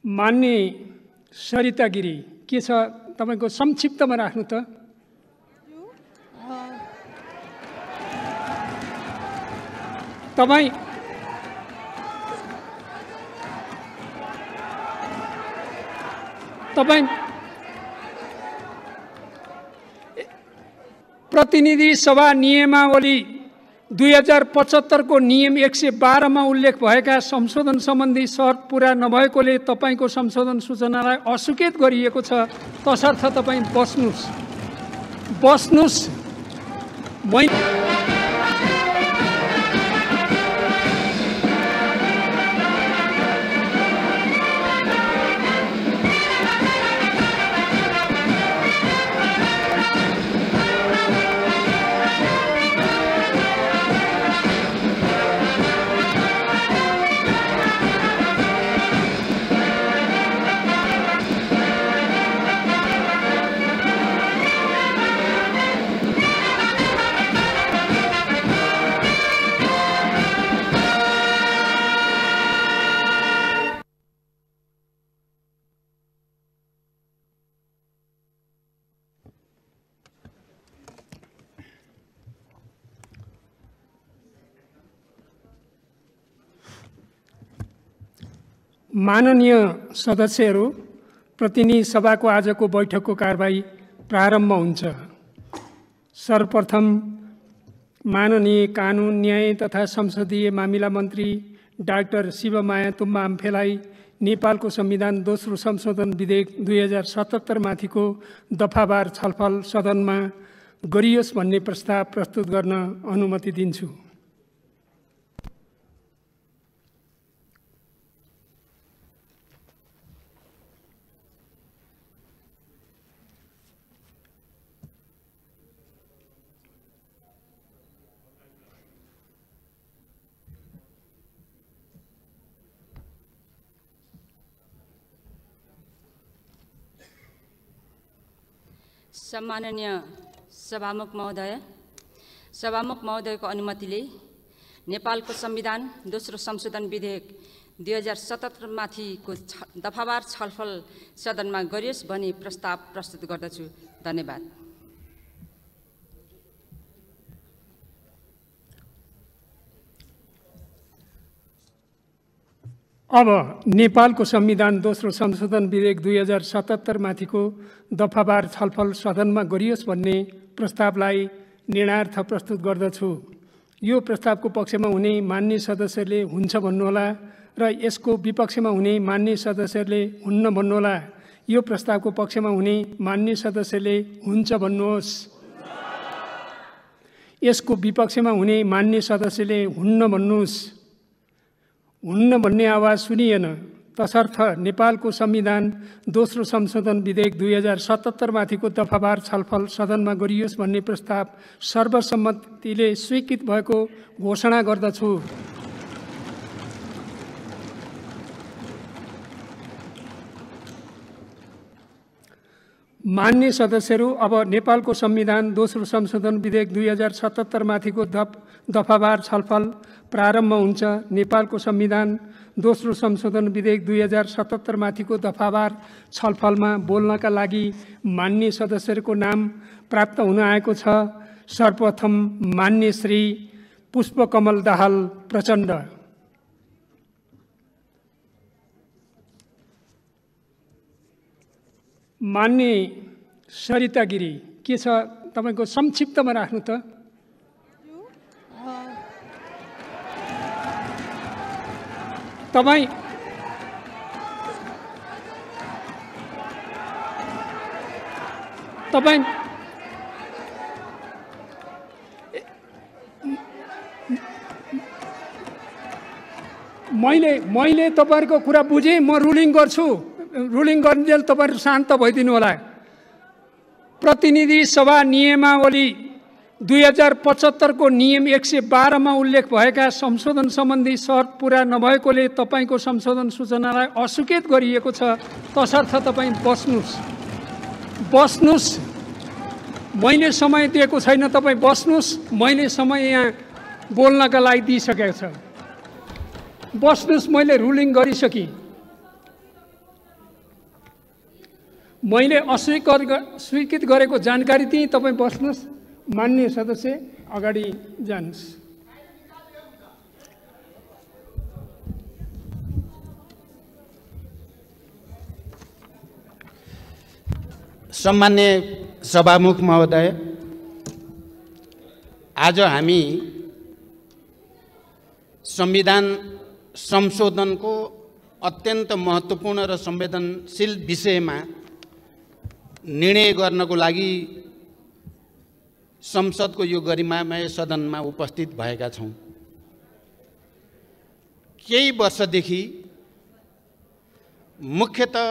मान्य सरिता गिरी के छ तपाईको संक्षिप्तमा राख्नु त। तपाईं प्रतिनिधि सभा नियमावली 2075 को नियम 112 मा उल्लेख भएका संशोधन सम्बन्धी शर्त पूरा नभएकोले तपाईको संशोधन सूचनालाई अस्वीकृत गरिएको छ। तसर्थ तपाई बस्नुस्। माननीय सदस्यहरू, प्रतिनिधि सभाको आजको बैठकको कारबाही प्रारम्भ हुन्छ। सर्वप्रथम माननीय कानुन न्याय तथा संसदीय मामिला मन्त्री डाक्टर शिवमाया तुम्बा आम्फेलाई नेपालको संविधान दोस्रो संशोधन विधेयक 2077 माथिको दफावार छलफल सदनमा गरियोस् भन्ने प्रस्ताव प्रस्तुत गर्न अनुमति दिन्छु। सम्माननीय सभामुख महोदयको अनुमतिले नेपालको संविधान दोस्रो संशोधन विधेयक 2077 माथिको दफावार छलफल सदनमा गरियोस् भनी प्रस्ताव प्रस्तुत गर्दछु। धन्यवाद। अब नेपालको संविधान दोस्रो संशोधन विधेयक 2077 माथिको दफावार छलफल सदनमा गरियोस् भन्ने प्रस्तावलाई निर्णयार्थ प्रस्तुत गर्दछु। यो प्रस्तावको पक्षमा हुने मान्य सदस्यले हुन्छ भन्नुहोला र यसको विपक्षमा हुने मान्य सदस्यले हुन्न भन्नुहोला। यो प्रस्तावको पक्षमा हुने मान्य सदस्यले हुन्छ भन्नुहोस्। यसको विपक्षमा हुने मान्य सदस्यले हुन्न भन्नुहोस्। हुन्न भन्ने आवाज सुनिएन। तसर्थ नेपालको संविधान दोस्रो संशोधन विधेयक 2077 माथिको दफावार छलफल सदनमा गरियोस् भन्ने प्रस्ताव सर्वसम्मतिले स्वीकृत भएको घोषणा गर्दछु। मान्य सदस्यहरू, अब नेपालको संविधान दोस्रो संशोधन विधेयक 2077 माथिको दफावार छलफल प्रारम्भ हुन्छ। नेपालको संविधान दोस्रो संशोधन विधेयक 2077 माथिको दफावार छलफलमा बोल्नका लागि मान्य सदस्यहरूको नाम प्राप्त हुन आएको छ। सर्वप्रथम मान्य श्री पुष्पकमल दाहाल प्रचण्ड। मान्य सरिता गिरी के छ तपाईको संक्षिप्तमा राख्नु त। तपाईं मैले तपाईहरुको कुरा बुझेँ। म रुलिङ गर्छु। रुलिङ गर्नुजेल तपाईहरु शान्त भइदिनु होला। प्रतिनिधि सभा नियमावली 2075 को नियम 112 मा उल्लेख भएका संशोधन सम्बन्धी शर्त पूरा नभएकोले तपाईको संशोधन सूचनालाई अस्वीकृत गरिएको छ। तसर्थ तपाई बस्नुस्। मैले समय दिएको छैन, तपाई बस्नुस्। मैले समय यहाँ बोल्नका लागि दिइसकेको छ। बस्नुस्, मैले रुलिङ गरिसकेँ। मैले स्वीकृत गरेको जानकारी दिएँ। तपाईँ बस्नुहोस्। माननीय सदस्य अगाडि जानुहोस्। सम्मान्य सभामुख महोदय, आज हामी संविधान संशोधनको अत्यन्त महत्त्वपूर्ण र संवेदनशील विषयमा निर्णय गर्नको लागि संसदको यो गरिमामय सदनमा उपस्थित भएका छौँ। केही वर्षदेखि मुख्यतः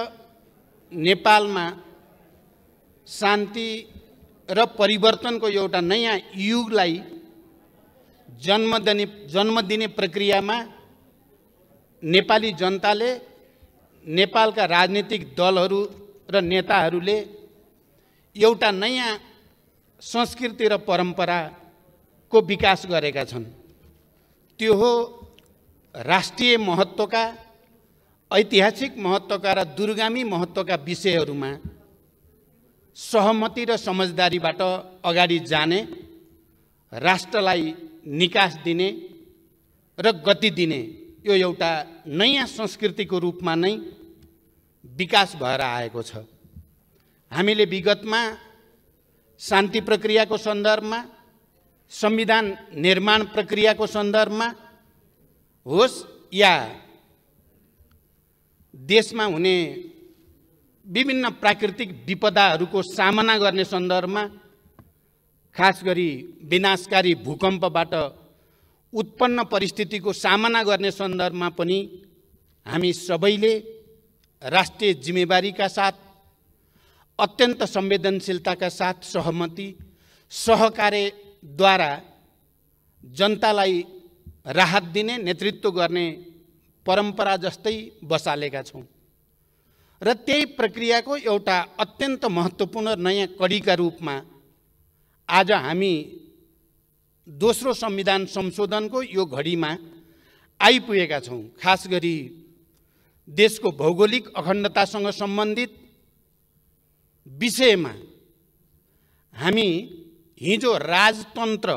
नेपालमा शान्ति र परिवर्तनको एउटा नयाँ युगलाई जन्म दिने प्रक्रियामा नेपाली जनताले, नेपालका राजनीतिक दलहरू र नेताहरूले एउटा नयाँ संस्कृति र परम्पराको विकास गरेका छन्। त्यो हो राष्ट्रिय महत्त्वका, ऐतिहासिक महत्त्वका र दूरगामी महत्त्वका विषयहरूमा सहमति र समझदारीबाट अगाडि जाने, राष्ट्रलाई निकास दिने र गति दिने यो एउटा नयाँ संस्कृतिको रूपमा नै विकास भएर आएको छ। हामीले विगतमा शान्ति प्रक्रियाको सन्दर्भमा, संविधान निर्माण प्रक्रियाको सन्दर्भमा होस् या देशमा हुने विभिन्न प्राकृतिक विपदाहरूको सामना गर्ने सन्दर्भमा, खास गरी विनाशकारी भूकम्पबाट उत्पन्न परिस्थितिको सामना गर्ने सन्दर्भमा पनि हामी सबैले राष्ट्रिय जिम्मेवारीका साथ, अत्यन्त संवेदनशीलताका साथ सहमति, सहकार्यद्वारा जनतालाई राहत दिने, नेतृत्व गर्ने परम्परा जस्तै बसालेका छौँ र त्यही प्रक्रियाको एउटा अत्यन्त महत्त्वपूर्ण नयाँ कडीका रूपमा आज हामी दोस्रो संविधान संशोधनको यो घडीमा आइपुगेका छौँ। खास गरी देशको भौगोलिक अखण्डतासँग सम्बन्धित विषयमा हामी हिजो राजतन्त्र,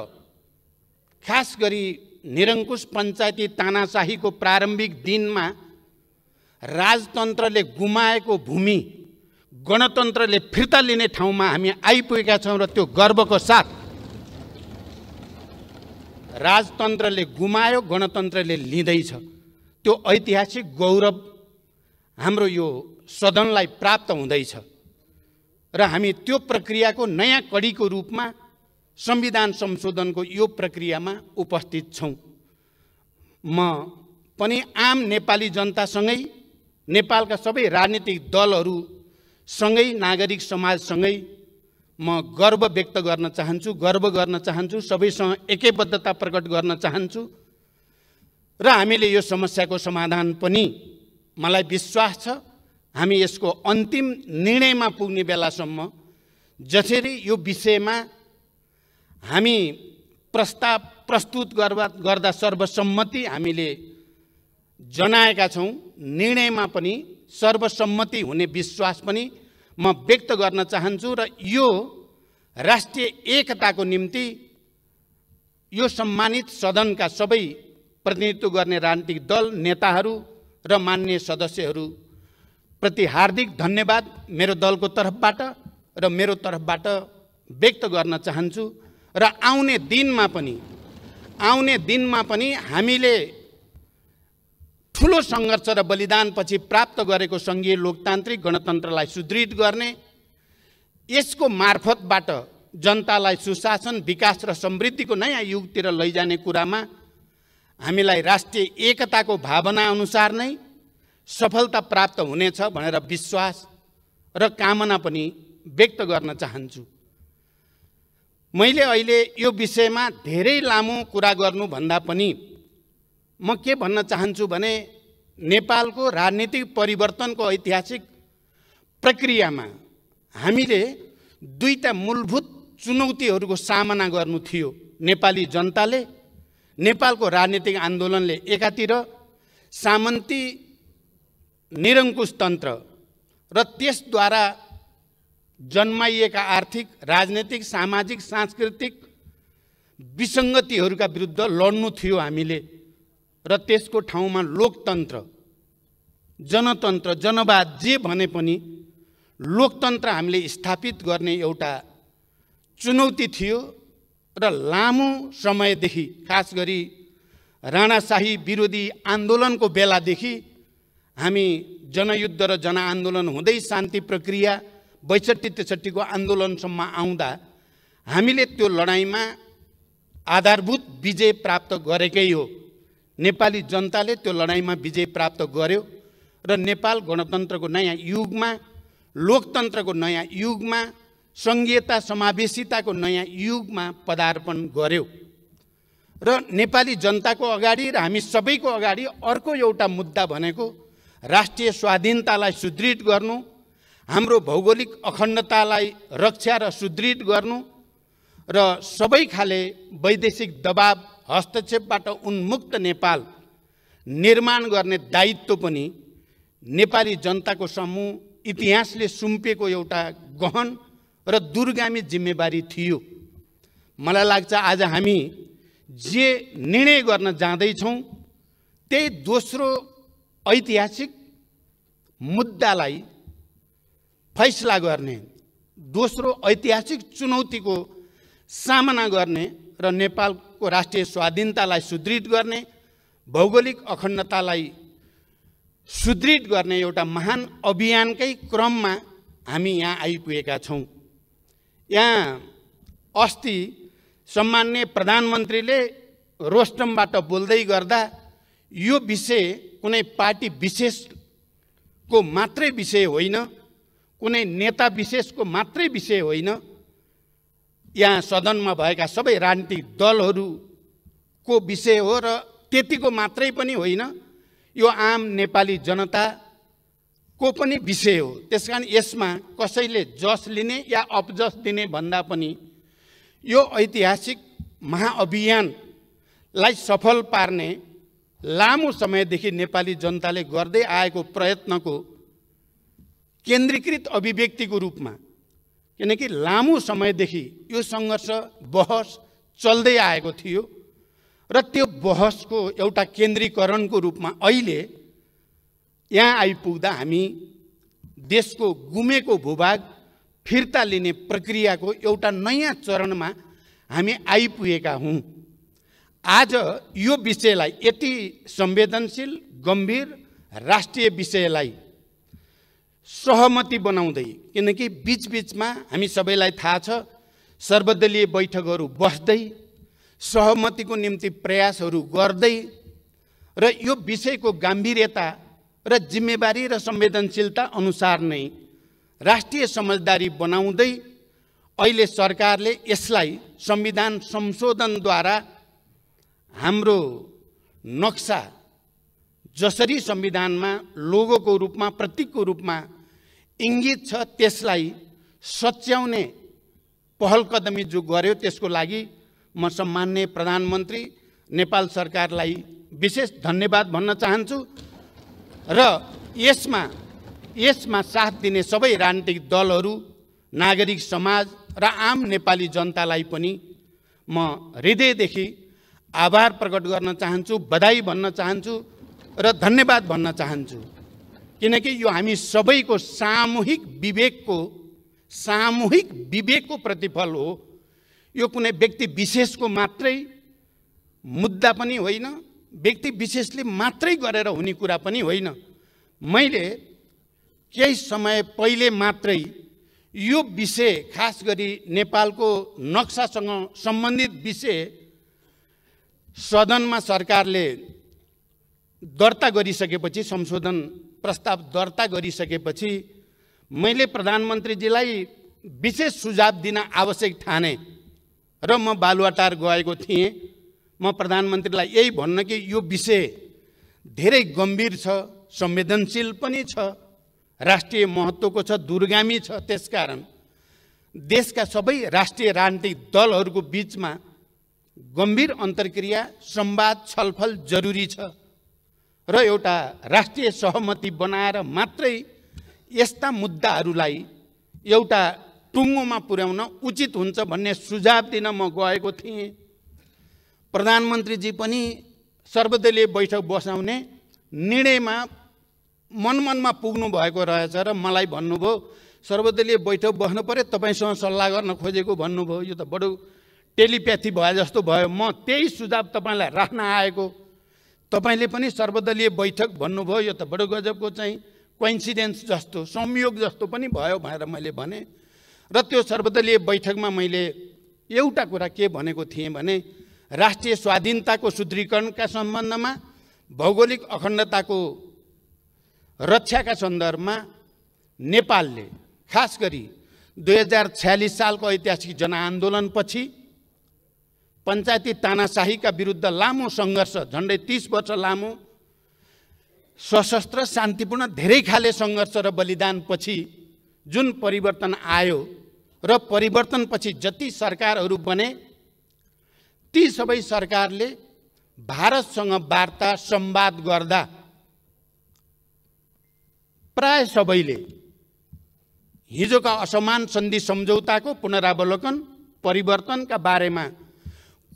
खास गरी निरङ्कुश पञ्चायती तानाशाहीको प्रारम्भिक दिनमा राजतन्त्रले गुमाएको भूमि गणतन्त्रले फिर्ता लिने ठाउँमा हामी आइपुगेका छौँ र त्यो गर्वको साथ राजतन्त्रले गुमायो, गणतन्त्रले लिँदैछ। त्यो ऐतिहासिक गौरव हाम्रो यो सदनलाई प्राप्त हुँदैछ र हामी त्यो प्रक्रियाको नयाँ कडीको रूपमा संविधान संशोधनको यो प्रक्रियामा उपस्थित छौँ। म पनि आम नेपाली जनतासँगै, नेपालका सबै राजनीतिक दलहरूसँगै, नागरिक समाजसँगै म गर्व व्यक्त गर्न चाहन्छु, सबैसँग एकैबद्धता प्रकट गर्न चाहन्छु र हामीले यो समस्याको समाधान पनि, मलाई विश्वास छ, हामी यसको अन्तिम निर्णयमा पुग्ने बेलासम्म जसरी यो विषयमा हामी प्रस्ताव प्रस्तुत गर्दा सर्वसम्मति हामीले जनाएका छौँ, निर्णयमा पनि सर्वसम्मति हुने विश्वास पनि म व्यक्त गर्न चाहन्छु र यो राष्ट्रिय एकताको निम्ति यो सम्मानित सदनका सबै प्रतिनिधित्व गर्ने राजनीतिक दल, नेताहरू र माननीय सदस्यहरू प्रति हार्दिक धन्यवाद मेरो दलको तर्फबाट र मेरो तर्फबाट व्यक्त गर्न चाहन्छु र आउने दिनमा पनि हामीले ठुलो सङ्घर्ष र बलिदानपछि प्राप्त गरेको सङ्घीय लोकतान्त्रिक गणतन्त्रलाई सुदृढ गर्ने, यसको मार्फतबाट जनतालाई सुशासन, विकास र समृद्धिको नयाँ युगतिर लैजाने कुरामा हामीलाई राष्ट्रिय एकताको भावना अनुसार नै सफलता प्राप्त हुनेछ भनेर विश्वास र कामना पनि व्यक्त गर्न चाहन्छु। मैले अहिले यो विषयमा धेरै लामो कुरा गर्नुभन्दा पनि म के भन्न चाहन्छु भने नेपालको राजनीतिक परिवर्तनको ऐतिहासिक प्रक्रियामा हामीले दुईटा मूलभूत चुनौतीहरूको सामना गर्नु थियो। नेपाली जनताले, नेपालको राजनीतिक आन्दोलनले एकातिर सामन्ती निरङ्कुश तन्त्र र त्यसद्वारा जन्माइएका आर्थिक, राजनैतिक, सामाजिक, सांस्कृतिक विसङ्गतिहरूका विरुद्ध लड्नु थियो हामीले। र त्यसको ठाउँमा लोकतन्त्र, जनतन्त्र, जनवाद जे भने पनि लोकतन्त्र हामीले स्थापित गर्ने एउटा चुनौती थियो। र लामो समयदेखि, खास गरी राणाशाही विरोधी आन्दोलनको बेलादेखि हामी जनयुद्ध र जनआन्दोलन हुँदै शान्ति प्रक्रिया 62-63 को आन्दोलनसम्म आउँदा हामीले त्यो लडाईँमा आधारभूत विजय प्राप्त गरेकै हो। नेपाली जनताले त्यो लडाईँमा विजय प्राप्त गर्यो र नेपाल गणतन्त्रको नयाँ युगमा, लोकतन्त्रको नयाँ युगमा, सङ्घीयता समावेशिताको नयाँ युगमा पदार्पण गर्यो। र नेपाली जनताको अगाडि र हामी सबैको अगाडि अर्को एउटा मुद्दा भनेको राष्ट्रिय स्वाधीनतालाई सुदृढ गर्नु, हाम्रो भौगोलिक अखण्डतालाई रक्षा र सुदृढ गर्नु र सबै खाले वैदेशिक दबाव हस्तक्षेपबाट उन्मुक्त नेपाल निर्माण गर्ने दायित्व पनि नेपाली जनताको समूह इतिहासले सुम्पेको एउटा गहन र दूरगामी जिम्मेवारी थियो। मलाई लाग्छ आज हामी जे निर्णय गर्न जाँदैछौँ त्यही दोस्रो ऐतिहासिक मुद्दालाई फैसला गर्ने, दोस्रो ऐतिहासिक चुनौतीको सामना गर्ने र नेपालको राष्ट्रिय स्वाधीनतालाई सुदृढ गर्ने, भौगोलिक अखण्डतालाई सुदृढ गर्ने एउटा महान अभियानकै क्रममा हामी यहाँ आइपुगेका छौँ। यहाँ अस्ति सम्माननीय प्रधानमन्त्रीले रोस्टमबाट बोल्दै गर्दा यो विषय कुनै पार्टी विशेषको मात्रै विषय होइन, कुनै नेता विशेषको मात्रै विषय होइन, यहाँ सदनमा भएका सबै राजनीतिक दलहरूको विषय हो र त्यतिको मात्रै पनि होइन, यो आम नेपाली जनताको पनि विषय हो। त्यसकारण यसमा कसैले जस लिने या अपजस दिने भन्दा पनि यो ऐतिहासिक महाअभियानलाई सफल पार्ने लामो समयदेखि नेपाली जनताले गर्दै आएको प्रयत्नको केन्द्रीकृत अभिव्यक्तिको रूपमा, किनकि लामो समयदेखि यो सङ्घर्ष बहस चल्दै आएको थियो र त्यो बहसको एउटा केन्द्रीकरणको रूपमा अहिले यहाँ आइपुग्दा हामी देशको गुमेको भूभाग फिर्ता लिने प्रक्रियाको एउटा नयाँ चरणमा हामी आइपुगेका हौँ। आज यो विषयलाई, यति संवेदनशील गम्भीर राष्ट्रिय विषयलाई सहमति बनाउँदै, किनकि बीचबीचमा हामी सबैलाई थाहा छ सर्वदलीय बैठकहरू बस्दै सहमतिको निम्ति प्रयासहरू गर्दै र यो विषयको गाम्भीर्यता र जिम्मेवारी र संवेदनशीलता अनुसार नै राष्ट्रिय समझदारी बनाउँदै अहिले सरकारले यसलाई संविधान संशोधनद्वारा हाम्रो नक्सा जसरी संविधानमा लोगोको रूपमा, प्रतीकको रूपमा इङ्गित छ त्यसलाई सच्याउने पहल कदमी जो गर्यो त्यसको लागि म सम्माननीय प्रधानमन्त्री नेपाल सरकारलाई विशेष धन्यवाद भन्न चाहन्छु र यसमा साथ दिने सबै राजनीतिक दलहरू, नागरिक समाज र आम नेपाली जनतालाई पनि म हृदयदेखि आभार प्रकट गर्न चाहन्छु, बधाई भन्न चाहन्छु र धन्यवाद भन्न चाहन्छु। किनकि यो हामी सबैको सामूहिक विवेकको प्रतिफल हो। यो कुनै व्यक्ति विशेषको मात्रै मुद्दा पनि होइन, व्यक्ति विशेषले मात्रै गरेर हुने कुरा पनि होइन। मैले केही समय पहिले मात्रै यो विषय, खास गरी नेपालको नक्सासँग सम्बन्धित विषय सदनमा सरकारले दर्ता गरिसकेपछि, संशोधन प्रस्ताव दर्ता गरिसकेपछि मैले प्रधानमन्त्रीजीलाई विशेष सुझाव दिन आवश्यक ठाने र म बालुवाटार गएको थिएँ। म प्रधानमन्त्रीलाई यही भन्न कि यो विषय धेरै गम्भीर छ, संवेदनशील पनि छ, राष्ट्रिय महत्त्वको छ, दूरगामी छ। त्यसकारण देशका सबै राष्ट्रिय राजनीतिक दलहरूको बीचमा गम्भीर अन्तर्क्रिया, संवाद, छलफल जरुरी छ र एउटा राष्ट्रिय सहमति बनाएर मात्रै यस्ता मुद्दाहरूलाई एउटा टुङ्गोमा पुर्याउन उचित हुन्छ भन्ने सुझाव दिन म गएको थिएँ। प्रधानमन्त्रीजी पनि सर्वदलीय बैठक बसाउने निर्णयमा मनमनमा पुग्नु भएको रहेछ र मलाई भन्नुभयो सर्वदलीय बैठक बस्नु पर्यो, तपाईसँग सल्लाह गर्न खोजेको भन्नुभयो। यो त बडो टेलिप्याथी भए जस्तो भयो। म त्यही सुझाव तपाईँलाई राख्न आएको। तपाईँले पनि सर्वदलीय बैठक भन्नुभयो, यो त बडो गजबको चाहिँ कोइन्सिडेन्स जस्तो, संयोग जस्तो पनि भयो भनेर मैले भने। र त्यो सर्वदलीय बैठकमा मैले एउटा कुरा के भनेको थिएँ भने राष्ट्रिय स्वाधीनताको सुदृढीकरणका सम्बन्धमा, भौगोलिक अखण्डताको रक्षाका सन्दर्भमा नेपालले खास गरी 2046 सालको ऐतिहासिक जनआन्दोलनपछि पञ्चायती तानाशाहीका विरुद्ध लामो सङ्घर्ष, झन्डै 30 वर्ष लामो सशस्त्र शान्तिपूर्ण धेरै खाले सङ्घर्ष र बलिदानपछि जुन परिवर्तन आयो र परिवर्तनपछि जति सरकारहरू बने ती सबै सरकारले भारतसँग वार्ता संवाद गर्दा प्राय सबैले हिजोका असमान सन्धि सम्झौताको पुनरावलोकन, परिवर्तनका बारेमा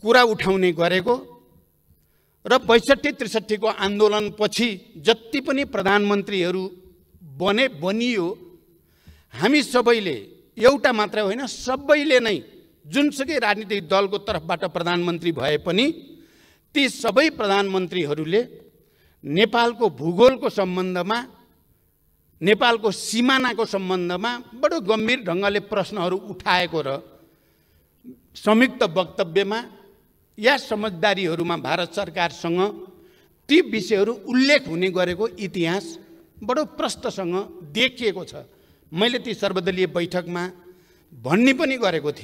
कुरा उठाउने गरेको र 62-63 को आन्दोलनपछि जति पनि प्रधानमन्त्रीहरू बनियो, हामी सबैले एउटा मात्र होइन सबैले नै जुनसुकै राजनीतिक दलको तर्फबाट प्रधानमन्त्री भए पनि ती सबै प्रधानमन्त्रीहरूले नेपालको भूगोलको सम्बन्धमा, नेपालको सिमानाको सम्बन्धमा बडो गम्भीर ढङ्गले प्रश्नहरू उठाएको र संयुक्त वक्तव्यमा या समझदारीहरूमा भारत सरकारसँग ती विषयहरू उल्लेख हुने गरेको इतिहास बडो प्रष्टसँग देखिएको छ। मैले ती सर्वदलीय बैठकमा भन्ने पनि गरेको थिएँ।